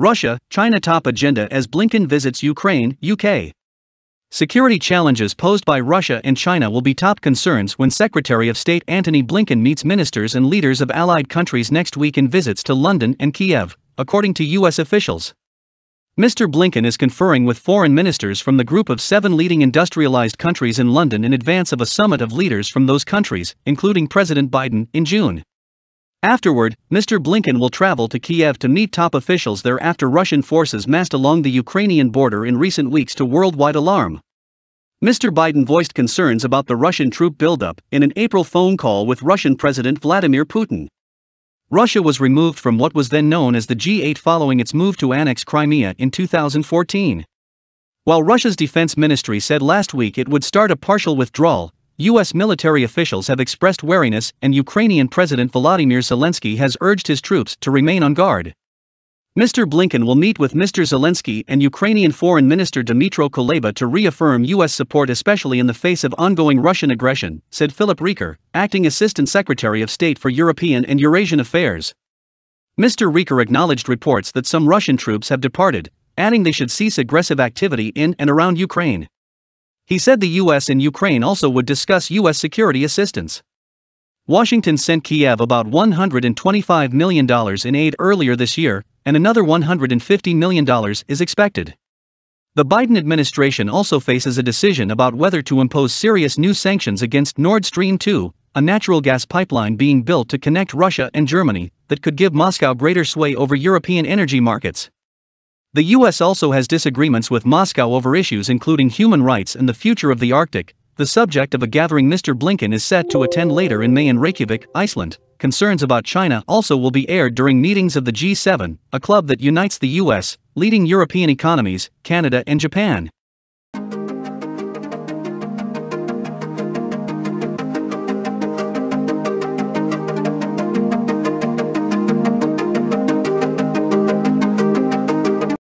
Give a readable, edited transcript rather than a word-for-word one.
Russia, China top agenda as Blinken visits Ukraine, UK. Security challenges posed by Russia and China will be top concerns when Secretary of State Antony Blinken meets ministers and leaders of allied countries next week in visits to London and Kyiv, according to U.S. officials. Mr. Blinken is conferring with foreign ministers from the group of 7 leading industrialized countries in London in advance of a summit of leaders from those countries, including President Biden, in June. Afterward, Mr. Blinken will travel to Kyiv to meet top officials there after Russian forces massed along the Ukrainian border in recent weeks to worldwide alarm. Mr. Biden voiced concerns about the Russian troop buildup in an April phone call with Russian President Vladimir Putin. Russia was removed from what was then known as the G8 following its move to annex Crimea in 2014. While Russia's defense ministry said last week it would start a partial withdrawal, U.S. military officials have expressed wariness, and Ukrainian President Volodymyr Zelensky has urged his troops to remain on guard. Mr. Blinken will meet with Mr. Zelensky and Ukrainian Foreign Minister Dmytro Kuleba to reaffirm U.S. support especially in the face of ongoing Russian aggression, said Philip Rieker, acting Assistant Secretary of State for European and Eurasian Affairs. Mr. Rieker acknowledged reports that some Russian troops have departed, adding they should cease aggressive activity in and around Ukraine. He said the U.S. and Ukraine also would discuss U.S. security assistance. Washington sent Kyiv about $125 million in aid earlier this year, and another $150 million is expected. The Biden administration also faces a decision about whether to impose serious new sanctions against Nord Stream 2, a natural gas pipeline being built to connect Russia and Germany, that could give Moscow greater sway over European energy markets. The U.S. also has disagreements with Moscow over issues including human rights and the future of the Arctic, the subject of a gathering Mr. Blinken is set to attend later in May in Reykjavik, Iceland. Concerns about China also will be aired during meetings of the G7, a club that unites the U.S., leading European economies, Canada and Japan.